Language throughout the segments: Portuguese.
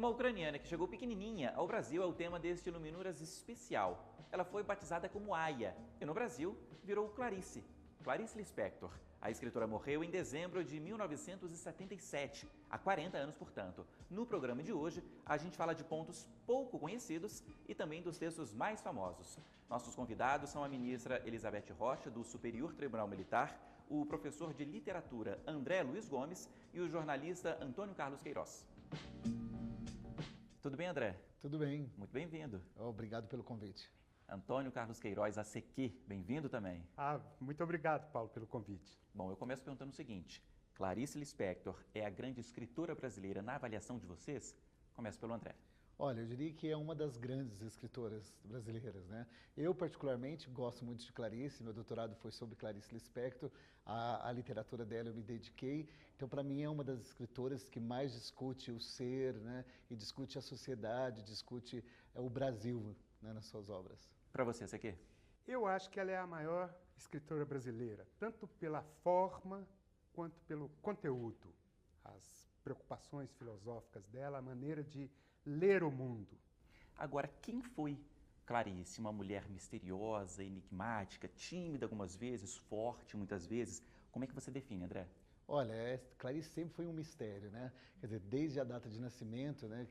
Uma ucraniana que chegou pequenininha ao Brasil é o tema deste Luminuras especial. Ela foi batizada como Aya e no Brasil virou Clarice, Clarice Lispector. A escritora morreu em dezembro de 1977, há 40 anos, portanto. No programa de hoje, a gente fala de pontos pouco conhecidos e também dos textos mais famosos. Nossos convidados são a ministra Elizabeth Rocha, do Superior Tribunal Militar, o professor de literatura André Luiz Gomes e o jornalista Antônio Carlos Queiroz. Tudo bem, André? Tudo bem. Muito bem-vindo. Obrigado pelo convite. Antônio Carlos Queiroz, ACQ, bem-vindo também. Muito obrigado, Paulo, pelo convite. Bom, eu começo perguntando o seguinte: Clarice Lispector é a grande escritora brasileira na avaliação de vocês? Começo pelo André. Olha, eu diria que é uma das grandes escritoras brasileiras, né? Eu, particularmente, gosto muito de Clarice, meu doutorado foi sobre Clarice Lispector, a literatura dela eu me dediquei, então para mim é uma das escritoras que mais discute o ser, né? E discute a sociedade, discute o Brasil, né? Nas suas obras. Para você, ACQ? Eu acho que ela é a maior escritora brasileira, tanto pela forma quanto pelo conteúdo, as preocupações filosóficas dela, a maneira de ler o mundo. Agora, quem foi Clarice? Uma mulher misteriosa, enigmática, tímida algumas vezes, forte muitas vezes. Como é que você define, André? Olha, Clarice sempre foi um mistério, né? Quer dizer, desde a data de nascimento, né?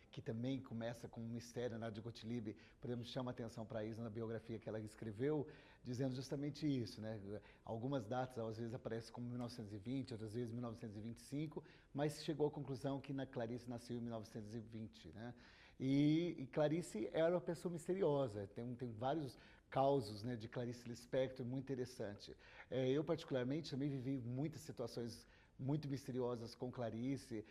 Que também começa com um mistério, na de Gottlieb, podemos chamar atenção para isso na biografia que ela escreveu, dizendo justamente isso, né? Algumas datas, às vezes, aparecem como 1920, outras vezes 1925, mas chegou à conclusão que Clarice nasceu em 1920, né? E Clarice era uma pessoa misteriosa, tem vários causos, né, de Clarice Lispector, muito interessante. Eu, particularmente, também vivi muitas situações muito misteriosas com Clarice,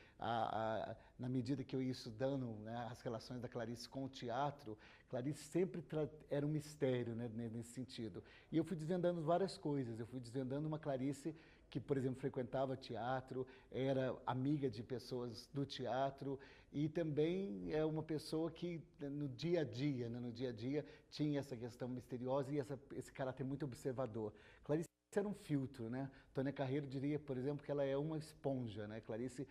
na medida que eu ia estudando, né, as relações da Clarice com o teatro, Clarice sempre era um mistério, né, nesse sentido. E eu fui desvendando várias coisas, eu fui desvendando uma Clarice que, por exemplo, frequentava teatro, era amiga de pessoas do teatro e também é uma pessoa que no dia a dia, né, tinha essa questão misteriosa e esse caráter muito observador. Clarice era um filtro, né? Tônia Carreiro diria, por exemplo, que ela é uma esponja, né? Clarice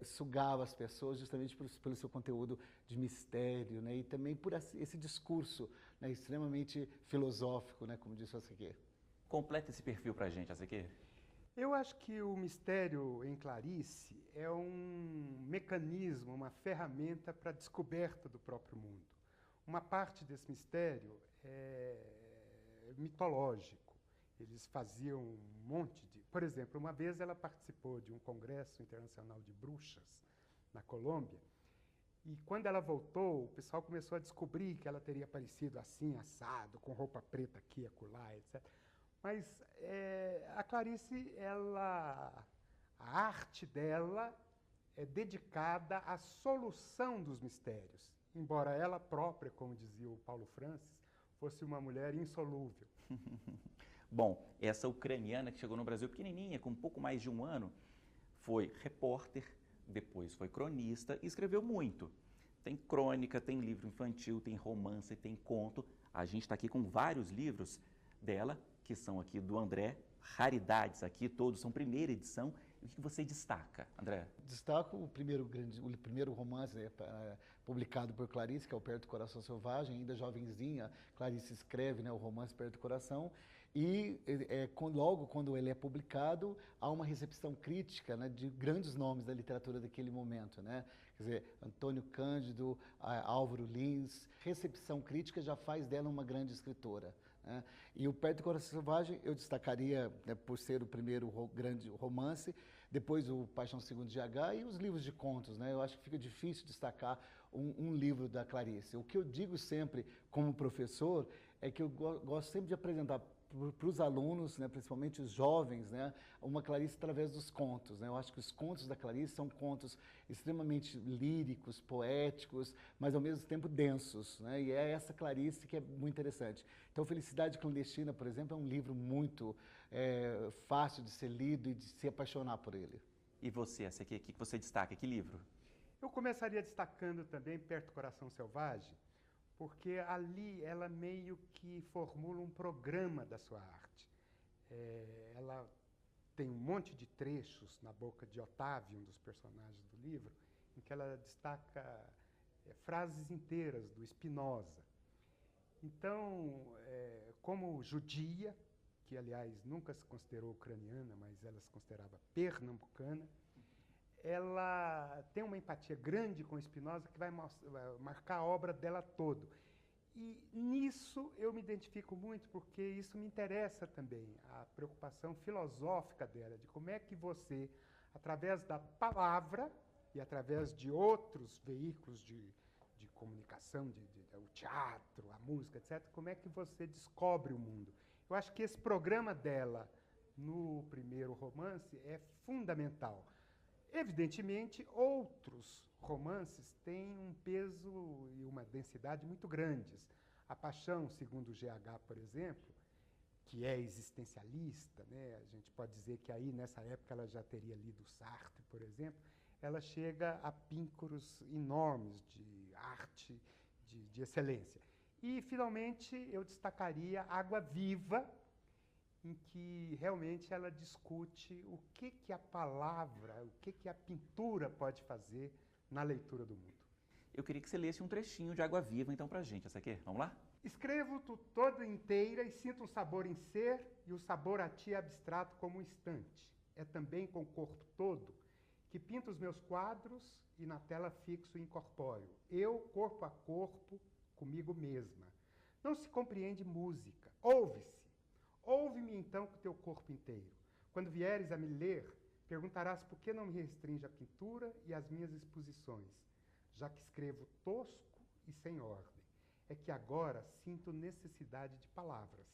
sugava as pessoas justamente pelo seu conteúdo de mistério, né? E também por esse discurso, né, extremamente filosófico, né? Como disse o ACQ. Completa esse perfil pra gente, ACQ. Eu acho que o mistério em Clarice é um mecanismo, uma ferramenta para a descoberta do próprio mundo. Uma parte desse mistério é mitológico. Eles faziam um monte de... Por exemplo, uma vez ela participou de um congresso internacional de bruxas na Colômbia, e quando ela voltou, o pessoal começou a descobrir que ela teria aparecido assim, assado, com roupa preta aqui, acolá, etc. Mas a Clarice, a arte dela é dedicada à solução dos mistérios, embora ela própria, como dizia o Paulo Francis, fosse uma mulher insolúvel. Bom, essa ucraniana que chegou no Brasil pequenininha, com um pouco mais de um ano, foi repórter, depois foi cronista e escreveu muito. Tem crônica, tem livro infantil, tem romance, tem conto. A gente está aqui com vários livros dela, que são aqui do André, raridades aqui, todos são primeira edição. E o que você destaca, André? Destaco o primeiro romance, né, publicado por Clarice, que é o Perto do Coração Selvagem. Ainda jovenzinha, Clarice escreve, né, o romance Perto do Coração. E logo quando ele é publicado, há uma recepção crítica, né, de grandes nomes da literatura daquele momento, né? Quer dizer, Antônio Cândido, Álvaro Lins. Recepção crítica já faz dela uma grande escritora, né? E o Perto do Coração Selvagem eu destacaria, né, por ser o primeiro grande romance, depois o Paixão Segundo de H e os livros de contos, né? Eu acho que fica difícil destacar um livro da Clarice. O que eu digo sempre como professor é que eu gosto sempre de apresentar para os alunos, né, principalmente os jovens, né, uma Clarice através dos contos, né? Eu acho que os contos da Clarice são contos extremamente líricos, poéticos, mas ao mesmo tempo densos, né? E é essa Clarice que é muito interessante. Então, Felicidade Clandestina, por exemplo, é um livro muito fácil de ser lido e de se apaixonar por ele. E você, esse aqui, o que você destaca? Que livro? Eu começaria destacando também Perto do Coração Selvagem, porque ali ela meio que formula um programa da sua arte. Ela tem um monte de trechos na boca de Otávio, um dos personagens do livro, em que ela destaca frases inteiras do Spinoza. Então, como judia, que aliás nunca se considerou ucraniana, mas ela se considerava pernambucana, ela tem uma empatia grande com Spinoza que vai marcar a obra dela toda. E nisso eu me identifico muito, porque isso me interessa também, a preocupação filosófica dela, de como é que você, através da palavra e através de outros veículos de comunicação, o teatro, a música, etc., como é que você descobre o mundo. Eu acho que esse programa dela, no primeiro romance, é fundamental. Evidentemente, outros romances têm um peso e uma densidade muito grandes. A Paixão, segundo o GH, por exemplo, que é existencialista, né? A gente pode dizer que aí, nessa época, ela já teria lido Sartre, por exemplo, ela chega a píncaros enormes de arte, de excelência. E, finalmente, eu destacaria Água Viva, em que realmente ela discute o que a palavra, o que a pintura pode fazer na leitura do mundo. Eu queria que você lesse um trechinho de Água Viva, então, pra gente. Essa aqui, vamos lá? Escrevo-te toda inteira e sinto um sabor em ser, e o sabor a ti é abstrato como um instante. É também com o corpo todo que pinto os meus quadros e na tela fixo e incorpóreo. Eu, corpo a corpo, comigo mesma. Não se compreende música. Ouve-se. Ouve-me então com o teu corpo inteiro. Quando vieres a me ler, perguntarás por que não me restringe a pintura e as minhas exposições, já que escrevo tosco e sem ordem. É que agora sinto necessidade de palavras.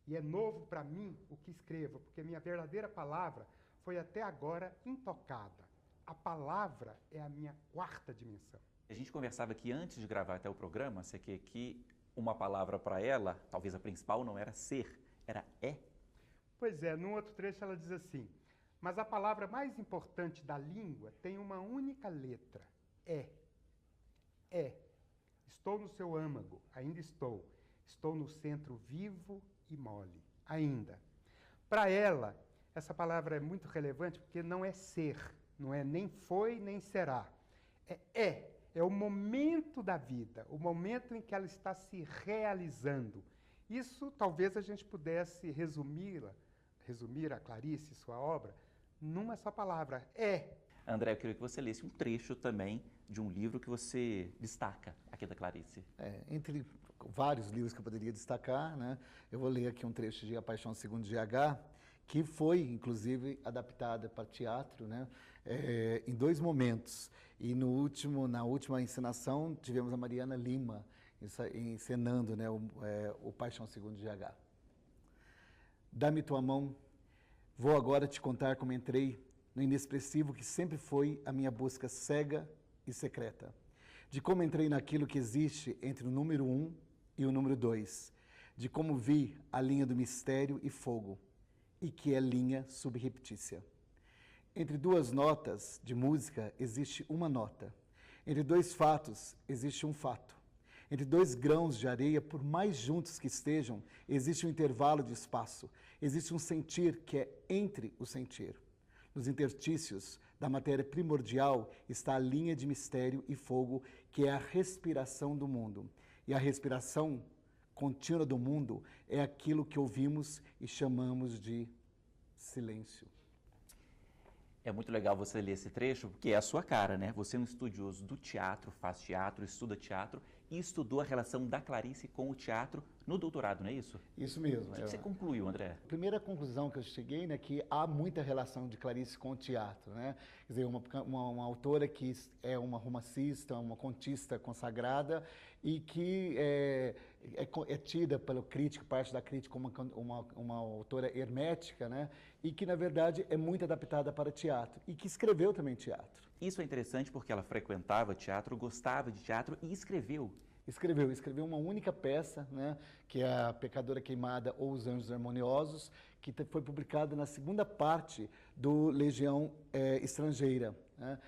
E é novo para mim o que escrevo, porque minha verdadeira palavra foi até agora intocada. A palavra é a minha quarta dimensão. A gente conversava aqui antes de gravar até o programa, que uma palavra para ela, talvez a principal, não era ser, era é. Pois é, num outro trecho ela diz assim: mas a palavra mais importante da língua tem uma única letra, é. É. Estou no seu âmago, ainda estou. Estou no centro vivo e mole, ainda. Para ela, essa palavra é muito relevante porque não é ser, não é nem foi nem será. É o momento da vida, o momento em que ela está se realizando. Isso talvez a gente pudesse resumir a Clarice, sua obra, numa só palavra, é. André, eu queria que você lesse um trecho também de um livro que você destaca aqui da Clarice. Entre vários livros que eu poderia destacar, né, eu vou ler aqui um trecho de A Paixão segundo GH, que foi, inclusive, adaptada para teatro, né, em dois momentos. E na última encenação, tivemos a Mariana Lima encenando, né, o Paixão segundo GH. Dá-me tua mão, vou agora te contar como entrei no inexpressivo que sempre foi a minha busca cega e secreta. De como entrei naquilo que existe entre o número 1 e o número 2. De como vi a linha do mistério e fogo, e que é linha subreptícia. Entre duas notas de música existe uma nota. Entre dois fatos existe um fato. Entre dois grãos de areia, por mais juntos que estejam, existe um intervalo de espaço. Existe um sentir que é entre o sentir. Nos interstícios da matéria primordial está a linha de mistério e fogo, que é a respiração do mundo. E a respiração contínua do mundo é aquilo que ouvimos e chamamos de silêncio. É muito legal você ler esse trecho, porque é a sua cara, né? Você é um estudioso do teatro, faz teatro, estuda teatro e estudou a relação da Clarice com o teatro no doutorado, não é isso? Isso mesmo. O que você concluiu, André? A primeira conclusão que eu cheguei, né, que há muita relação de Clarice com o teatro, né? Quer dizer, uma autora que é uma romancista, uma contista consagrada e que é tida pelo crítico, parte da crítica, como uma autora hermética, né? E que, na verdade, é muito adaptada para teatro e que escreveu também teatro. Isso é interessante porque ela frequentava teatro, gostava de teatro e escreveu. Escreveu uma única peça, né, que é A Pecadora Queimada ou Os Anjos Harmoniosos, que foi publicada na segunda parte do Legião Estrangeira, né,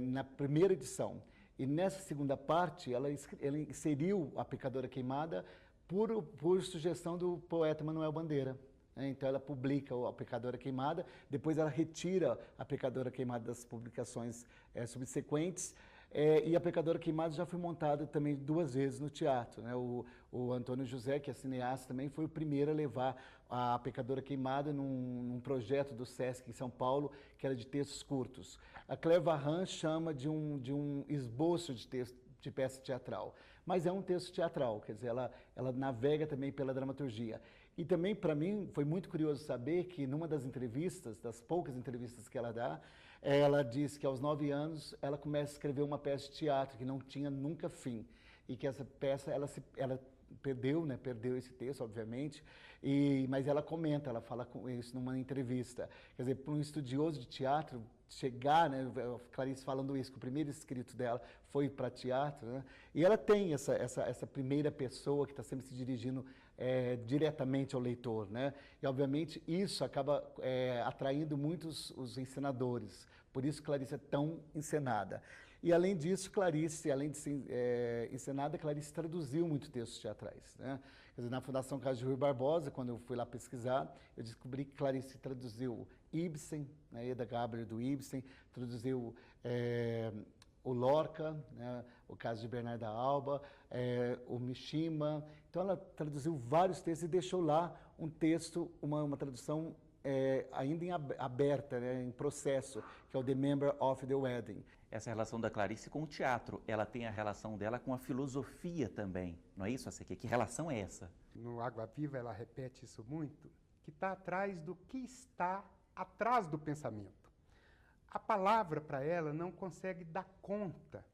na primeira edição. E nessa segunda parte, ela inseriu A Pecadora Queimada por sugestão do poeta Manuel Bandeira. né? Então ela publica A Pecadora Queimada, depois ela retira A Pecadora Queimada das publicações subsequentes. E A Pecadora Queimada já foi montada também 2 vezes no teatro, né? O Antônio José, que é cineasta também, foi o primeiro a levar A Pecadora Queimada num projeto do Sesc em São Paulo, que era de textos curtos. A Claire Varran chama de um esboço de texto, de peça teatral, mas é um texto teatral, quer dizer, ela navega também pela dramaturgia. E também, para mim, foi muito curioso saber que numa das entrevistas, das poucas entrevistas que ela dá, ela diz que aos 9 anos ela começa a escrever uma peça de teatro que não tinha nunca fim, e que essa peça ela perdeu, né? Perdeu esse texto, obviamente, mas ela comenta, ela fala com isso numa entrevista. Quer dizer, para um estudioso de teatro chegar, né? Clarice falando isso, que o primeiro escrito dela foi para teatro, né? E ela tem essa primeira pessoa que está sempre se dirigindo diretamente ao leitor, né? E obviamente isso acaba atraindo muitos os encenadores. Por isso Clarice é tão encenada. E além disso, Clarice, além de ser encenada, Clarice traduziu muitos textos teatrais, né? Quer dizer, na Fundação Casa de Rui Barbosa, quando eu fui lá pesquisar, eu descobri que Clarice traduziu Ibsen, né? Eda Gabriel do Ibsen, traduziu o Lorca, né? O caso de Bernarda Alba, o Mishima. Então ela traduziu vários textos e deixou lá um texto, uma tradução ainda aberta, né? Em processo, que é o The Member of the Wedding. Essa relação da Clarice com o teatro, ela tem a relação dela com a filosofia também, não é isso, Acequia? Que relação é essa? No Água Viva ela repete isso muito, que está atrás do que está atrás do pensamento. A palavra para ela não consegue dar conta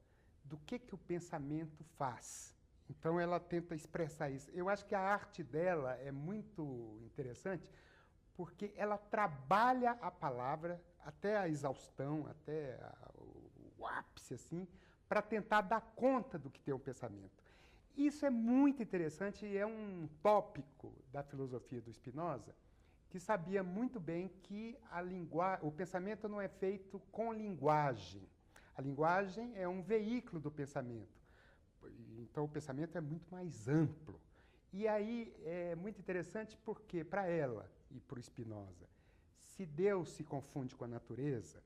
do que o pensamento faz. Então ela tenta expressar isso. Eu acho que a arte dela é muito interessante, porque ela trabalha a palavra até a exaustão, até o ápice, assim, para tentar dar conta do que tem o pensamento. Isso é muito interessante e é um tópico da filosofia do Spinoza, que sabia muito bem que o pensamento não é feito com linguagem. A linguagem é um veículo do pensamento. Então, o pensamento é muito mais amplo. E aí é muito interessante porque, para ela e para o Spinoza, se Deus se confunde com a natureza,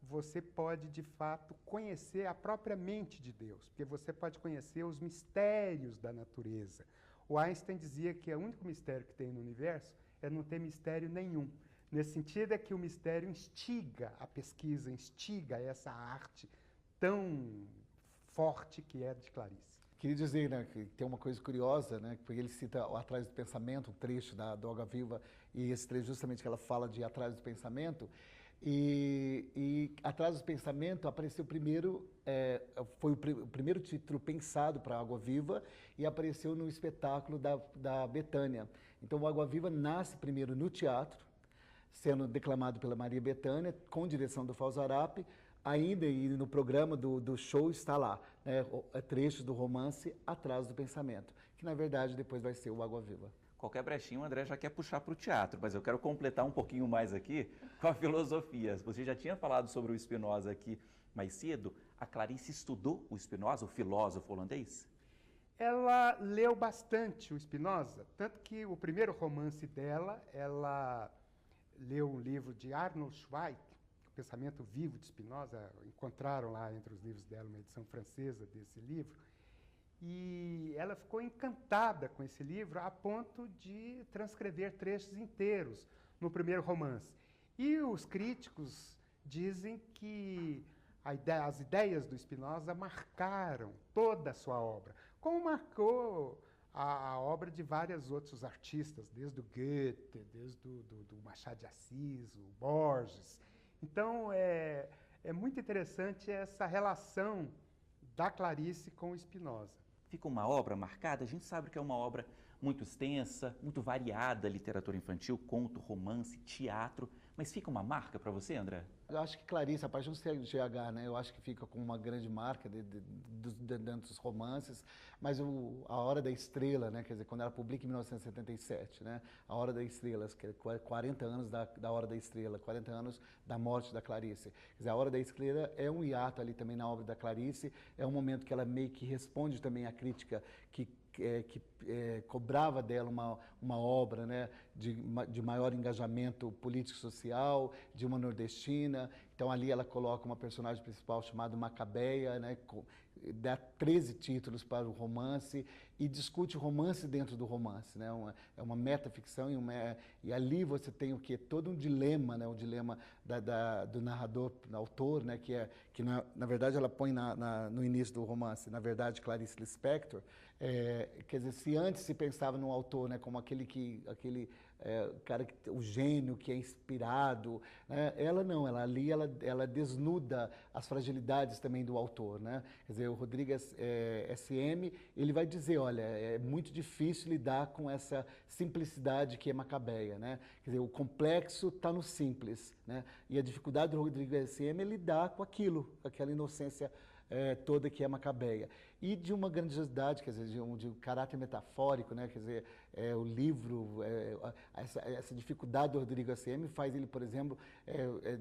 você pode, de fato, conhecer a própria mente de Deus, porque você pode conhecer os mistérios da natureza. O Einstein dizia que o único mistério que tem no universo é não ter mistério nenhum. Nesse sentido é que o mistério instiga a pesquisa, instiga essa arte tão forte que é de Clarice. Queria dizer, né, que tem uma coisa curiosa, né, porque ele cita o Atrás do Pensamento, um trecho da Água Viva, e esse trecho justamente que ela fala de Atrás do Pensamento, e Atrás do Pensamento apareceu primeiro, foi o primeiro título pensado para Água Viva e apareceu no espetáculo da Betânia. Então o Água Viva nasce primeiro no teatro, sendo declamado pela Maria Bethânia, com direção do Fausto Arap. Ainda e no programa do show está lá, né, trechos do romance Atrás do Pensamento, que na verdade depois vai ser o Água Viva. Qualquer brechinho o André já quer puxar para o teatro, mas eu quero completar um pouquinho mais aqui com a filosofia. Você já tinha falado sobre o Spinoza aqui mais cedo. A Clarice estudou o Spinoza, o filósofo holandês? Ela leu bastante o Spinoza, tanto que o primeiro romance dela, ela leu um livro de Arnold Zweig, O Pensamento Vivo de Spinoza. Encontraram lá entre os livros dela uma edição francesa desse livro, e ela ficou encantada com esse livro a ponto de transcrever trechos inteiros no primeiro romance. E os críticos dizem que as ideias do Spinoza marcaram toda a sua obra, como marcou a obra de vários outros artistas, desde o Goethe, desde do Machado de Assis, o Borges. Então, é muito interessante essa relação da Clarice com o Spinoza. Fica uma obra marcada? A gente sabe que é uma obra muito extensa, muito variada, literatura infantil, conto, romance, teatro, mas fica uma marca para você, André? Eu acho que Clarice, a partir do CGH, né, eu acho que fica com uma grande marca dentro dos romances, mas A Hora da Estrela, né, quer dizer, quando ela publica em 1977, né, A Hora da Estrela, que é 40 anos da Hora da Estrela, 40 anos da morte da Clarice. Quer dizer, A Hora da Estrela é um hiato ali também na obra da Clarice, é um momento que ela meio que responde também à crítica que cobrava dela uma obra, né, de maior engajamento político-social, de uma nordestina. Então ali ela coloca uma personagem principal chamada Macabeia, né, dá 13 títulos para o romance e discute o romance dentro do romance, né? É uma metaficção e ali você tem o quê? Todo um dilema, né? O dilema do narrador, do autor, né? Que na verdade ela põe no início do romance, na verdade, Clarice Lispector. Quer dizer, se antes se pensava no autor, né, como aquele cara, o gênio que é inspirado, né? Ela não, ela desnuda as fragilidades também do autor, né? Quer dizer, o Rodrigues SM, ele vai dizer, olha, é muito difícil lidar com essa simplicidade que é Macabeia, né? Quer dizer, o complexo está no simples, né? E a dificuldade do Rodrigues SM é lidar com aquela inocência toda que é Macabeia. E de uma grandiosidade, quer dizer, de um caráter metafórico, né? Quer dizer, o livro, essa dificuldade do Rodrigo ACM faz ele, por exemplo,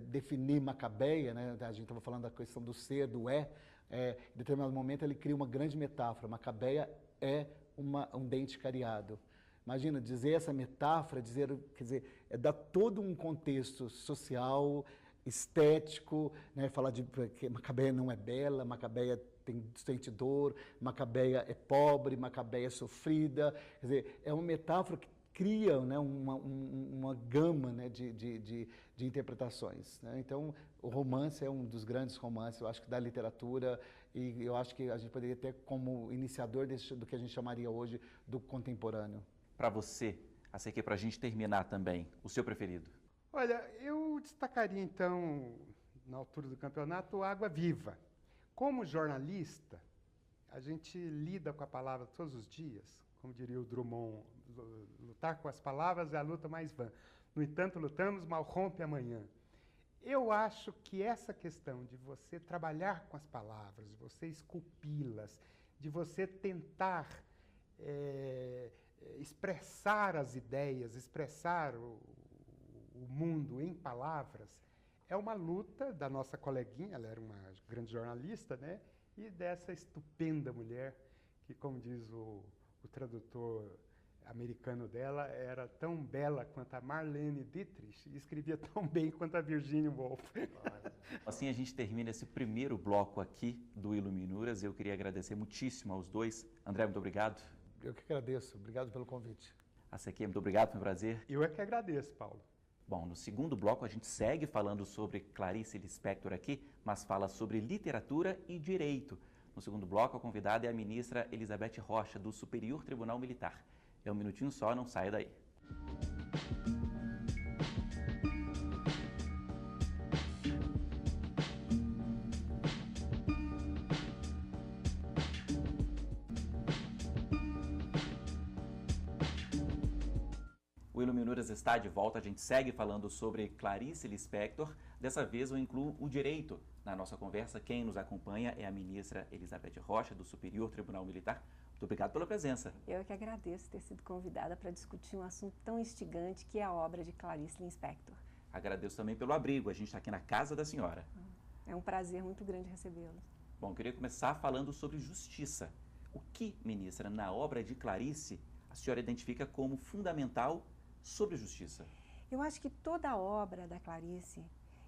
definir Macabeia, né? A gente estava falando da questão do ser, do em determinado momento ele cria uma grande metáfora. Macabeia é um dente cariado. Imagina, dizer essa metáfora, quer dizer, dá todo um contexto social, estético, né? Falar que Macabeia não é bela, Macabeia sente dor, Macabeia é pobre, Macabeia é sofrida. Quer dizer, é uma metáfora que cria, né, uma gama, né, de interpretações, né? Então, o romance é um dos grandes romances, eu acho que da literatura, e eu acho que a gente poderia ter como iniciador do que a gente chamaria hoje do contemporâneo. Para você, assim que é para a gente terminar também, o seu preferido? Olha, eu destacaria então, na altura do campeonato, Água Viva. Como jornalista, a gente lida com a palavra todos os dias, como diria o Drummond, lutar com as palavras é a luta mais vã. No entanto, lutamos, mal rompe amanhã. Eu acho que essa questão de você trabalhar com as palavras, de você esculpi-las, de você tentar expressar as ideias, expressar o mundo em palavras, é uma luta da nossa coleguinha, ela era uma grande jornalista, né? E dessa estupenda mulher, que, como diz o tradutor americano dela, era tão bela quanto a Marlene Dietrich e escrevia tão bem quanto a Virginia Woolf. Assim a gente termina esse primeiro bloco aqui do Iluminuras. Eu queria agradecer muitíssimo aos dois. André, muito obrigado. Eu que agradeço. Obrigado pelo convite. A CQ, muito obrigado, foi um prazer. Eu é que agradeço, Paulo. Bom, no segundo bloco a gente segue falando sobre Clarice Lispector aqui, mas fala sobre literatura e direito. No segundo bloco, a convidada é a ministra Elizabeth Rocha, do Superior Tribunal Militar. É um minutinho só, não saia daí. O Iluminuras está de volta, a gente segue falando sobre Clarice Lispector. Dessa vez eu incluo o direito. Na nossa conversa, quem nos acompanha é a ministra Elizabeth Rocha, do Superior Tribunal Militar. Muito obrigado pela presença. Eu que agradeço ter sido convidada para discutir um assunto tão instigante que é a obra de Clarice Lispector. Agradeço também pelo abrigo, a gente está aqui na casa da senhora. É um prazer muito grande recebê-lo. Bom, eu queria começar falando sobre justiça. O que, ministra, na obra de Clarice, a senhora identifica como fundamental sobre justiça? Eu acho que toda a obra da Clarice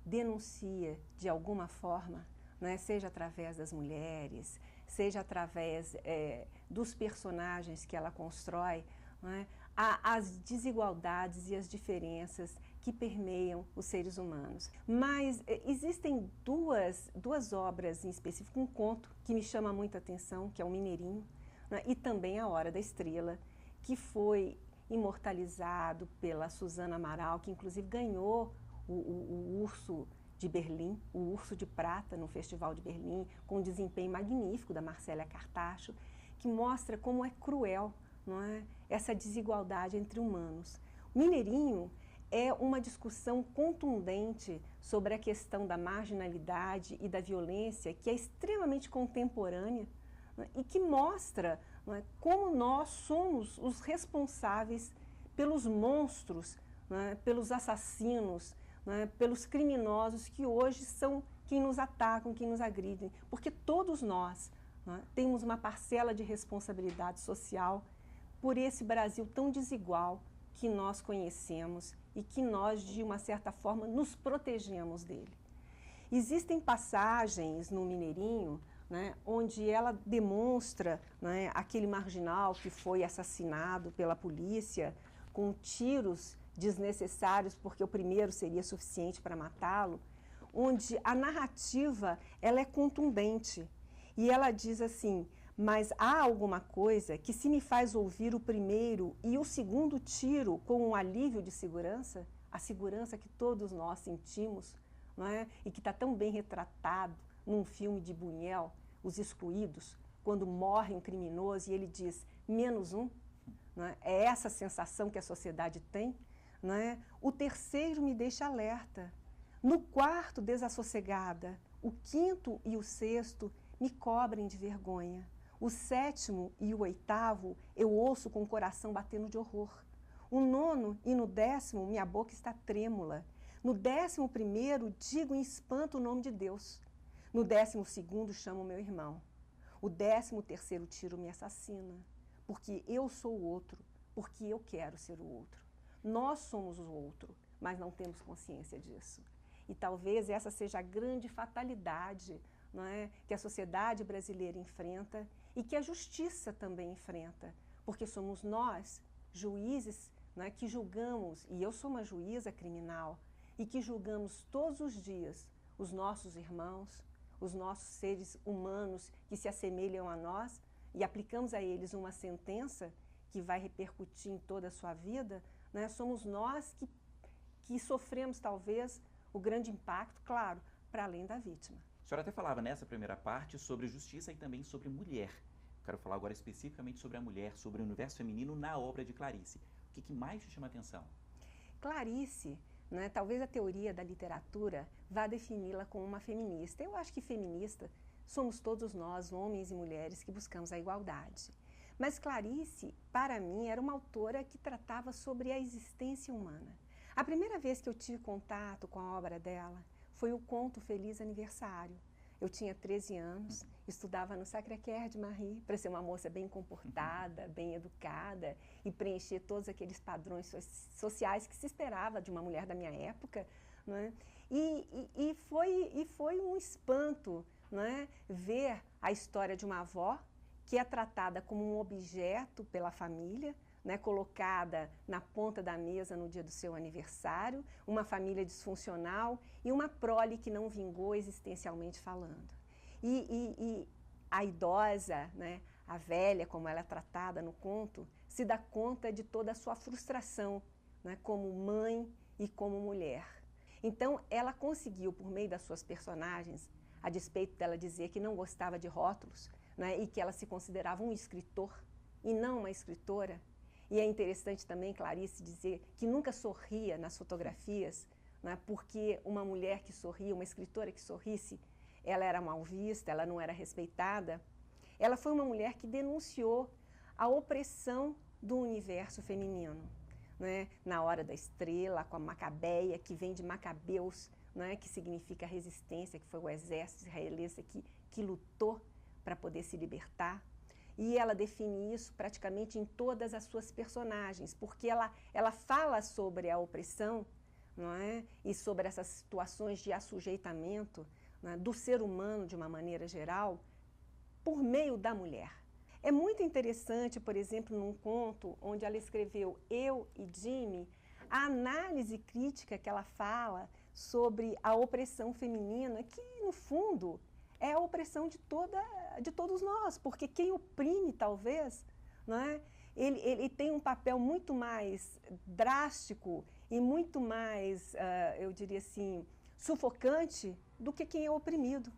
denuncia, de alguma forma, né, seja através das mulheres, seja através dos personagens que ela constrói, né, as desigualdades e as diferenças que permeiam os seres humanos. Mas existem duas obras em específico, um conto que me chama muita atenção, que é o Mineirinho, né, e também A Hora da Estrela, que foi imortalizado pela Suzana Amaral, que inclusive ganhou o Urso de Berlim, o Urso de Prata no Festival de Berlim, com um desempenho magnífico da Marcélia Cartacho, que mostra como é cruel, não é, essa desigualdade entre humanos. O Mineirinho é uma discussão contundente sobre a questão da marginalidade e da violência, que é extremamente contemporânea, né, e que mostra, né, como nós somos os responsáveis pelos monstros, né, pelos assassinos, né, pelos criminosos que hoje são quem nos atacam, quem nos agridem, porque todos nós, né, temos uma parcela de responsabilidade social por esse Brasil tão desigual que nós conhecemos e que nós, de uma certa forma, nos protegemos dele. Existem passagens no Mineirinho, né, onde ela demonstra, né, aquele marginal que foi assassinado pela polícia com tiros desnecessários, porque o primeiro seria suficiente para matá-lo, onde a narrativa ela é contundente. E ela diz assim: mas há alguma coisa que se me faz ouvir o primeiro e o segundo tiro com um alívio de segurança, a segurança que todos nós sentimos, não é? E que está tão bem retratado num filme de Buñuel, Os Excluídos, quando morre um criminoso e ele diz, menos um, não é? É essa sensação que a sociedade tem, não é? O terceiro me deixa alerta, no quarto desassossegada, o quinto e o sexto me cobrem de vergonha. O sétimo e o oitavo eu ouço com o coração batendo de horror. O nono e no 10º minha boca está trêmula. No 11º digo em espanto o nome de Deus. No 12º chamo meu irmão. O 13º tiro me assassina, porque eu sou o outro, porque eu quero ser o outro. Nós somos o outro, mas não temos consciência disso. E talvez essa seja a grande fatalidade, não é, que a sociedade brasileira enfrenta e que a justiça também enfrenta, porque somos nós, juízes, não é, que julgamos, e eu sou uma juíza criminal, e que julgamos todos os dias os nossos irmãos, os nossos seres humanos que se assemelham a nós, e aplicamos a eles uma sentença que vai repercutir em toda a sua vida, né? Somos nós que sofremos talvez o grande impacto, claro, para além da vítima. A senhora até falava nessa primeira parte sobre justiça e também sobre mulher. Quero falar agora especificamente sobre a mulher, sobre o universo feminino na obra de Clarice. O que mais te chama a atenção? Clarice, né, talvez a teoria da literatura vá defini-la como uma feminista. Eu acho que feminista somos todos nós, homens e mulheres, que buscamos a igualdade. Mas Clarice, para mim, era uma autora que tratava sobre a existência humana. A primeira vez que eu tive contato com a obra dela foi o conto Feliz Aniversário. Eu tinha 13 anos, estudava no Sacré-Cœur de Marie para ser uma moça bem comportada, bem educada e preencher todos aqueles padrões sociais que se esperava de uma mulher da minha época, não é? E foi um espanto, não é, ver a história de uma avó que é tratada como um objeto pela família, né, colocada na ponta da mesa no dia do seu aniversário, uma família disfuncional e uma prole que não vingou existencialmente falando. E a idosa, né, a velha, como ela é tratada no conto, se dá conta de toda a sua frustração, né, como mãe e como mulher. Então, ela conseguiu, por meio das suas personagens, a despeito dela dizer que não gostava de rótulos, né, e que ela se considerava um escritor e não uma escritora. E é interessante também Clarice dizer que nunca sorria nas fotografias, né, porque uma mulher que sorria, uma escritora que sorrisse, ela era mal vista, ela não era respeitada. Ela foi uma mulher que denunciou a opressão do universo feminino, né, na Hora da Estrela, com a Macabeia, que vem de Macabeus, né, que significa resistência, que foi o exército israelense que lutou para poder se libertar. E ela define isso praticamente em todas as suas personagens, porque ela fala sobre a opressão, não é? E sobre essas situações de assujeitamento, né, do ser humano de uma maneira geral, por meio da mulher. É muito interessante, por exemplo, num conto onde ela escreveu Eu e Jimmy, a análise crítica que ela fala sobre a opressão feminina, que, no fundo, é a opressão de todos nós, porque quem oprime, talvez, não é? Ele tem um papel muito mais drástico e muito mais, eu diria assim, sufocante do que quem é oprimido.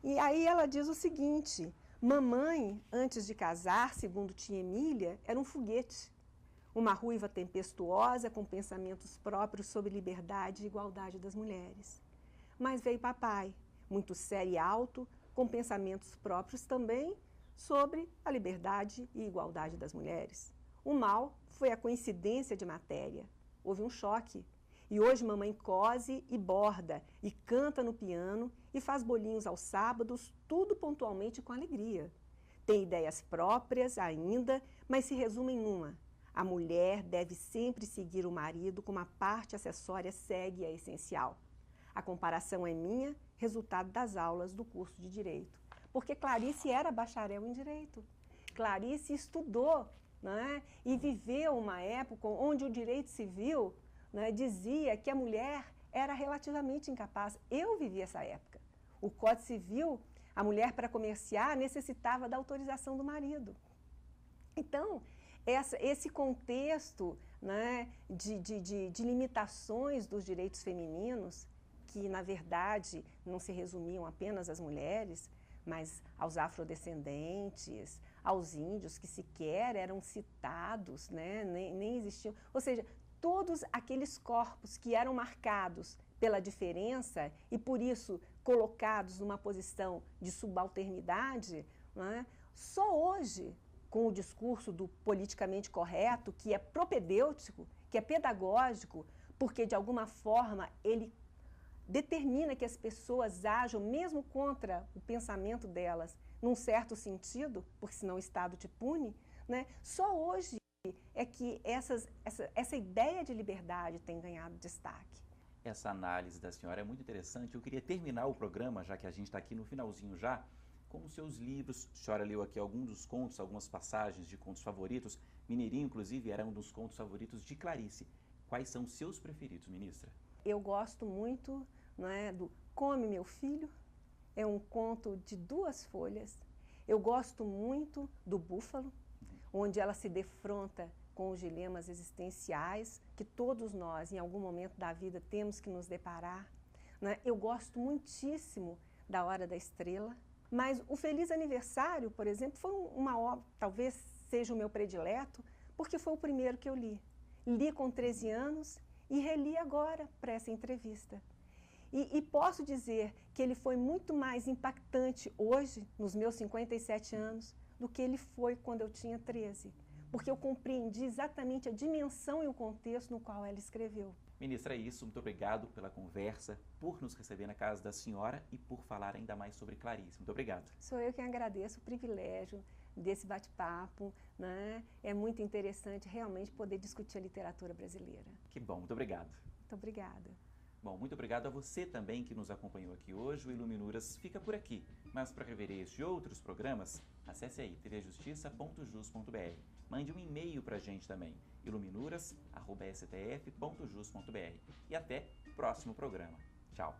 E aí ela diz o seguinte: mamãe, antes de casar, segundo tia Emília, era um foguete. uma ruiva tempestuosa com pensamentos próprios sobre liberdade e igualdade das mulheres. Mas veio papai, muito sério e alto, com pensamentos próprios também sobre a liberdade e igualdade das mulheres. O mal foi a coincidência de matéria. Houve um choque. E hoje mamãe cose e borda, e canta no piano, e faz bolinhos aos sábados, tudo pontualmente com alegria. Tem ideias próprias ainda, mas se resumem numa: a mulher deve sempre seguir o marido como a parte acessória segue a essencial. A comparação é minha, resultado das aulas do curso de Direito. Porque Clarice era bacharel em Direito. Clarice estudou, né, e viveu uma época onde o direito civil, né, dizia que a mulher era relativamente incapaz. Eu vivi essa época. O Código Civil, a mulher para comerciar necessitava da autorização do marido. Então, esse contexto, né, de limitações dos direitos femininos, que na verdade não se resumiam apenas às mulheres, mas aos afrodescendentes, aos índios, que sequer eram citados, né, nem existiam. Ou seja, todos aqueles corpos que eram marcados pela diferença e, por isso, colocados numa posição de subalternidade, né, só hoje, com o discurso do politicamente correto, que é propedêutico, que é pedagógico, porque, de alguma forma, ele determina que as pessoas ajam, mesmo contra o pensamento delas, num certo sentido, porque senão o Estado te pune, né, só hoje é que essa ideia de liberdade tem ganhado destaque. Essa análise da senhora é muito interessante. Eu queria terminar o programa, já que a gente está aqui no finalzinho já, com os seus livros. A senhora leu aqui alguns dos contos, algumas passagens de contos favoritos. Mineirinho, inclusive, era um dos contos favoritos de Clarice. Quais são os seus preferidos, ministra? Eu gosto muito, né, do Come, Meu Filho. É um conto de 2 folhas. Eu gosto muito do Búfalo, onde ela se defronta com os dilemas existenciais que todos nós, em algum momento da vida, temos que nos deparar, né? Eu gosto muitíssimo da Hora da Estrela, mas o Feliz Aniversário, por exemplo, foi uma obra, talvez seja o meu predileto, porque foi o primeiro que eu li. Li com 13 anos e reli agora para essa entrevista. E posso dizer que ele foi muito mais impactante hoje, nos meus 57 anos, do que ele foi quando eu tinha 13. Porque eu compreendi exatamente a dimensão e o contexto no qual ela escreveu. Ministra, é isso. Muito obrigado pela conversa, por nos receber na casa da senhora e por falar ainda mais sobre Clarice. Muito obrigado. Sou eu quem agradeço o privilégio desse bate-papo, né? É muito interessante realmente poder discutir a literatura brasileira. Que bom, muito obrigado. Muito obrigada. Bom, muito obrigado a você também que nos acompanhou aqui hoje. O Iluminuras fica por aqui. Mas para rever este e outros programas, acesse aí tvjustiça.jus.br. Mande um e-mail para a gente também, iluminuras@stf.jus.br. E até o próximo programa. Tchau!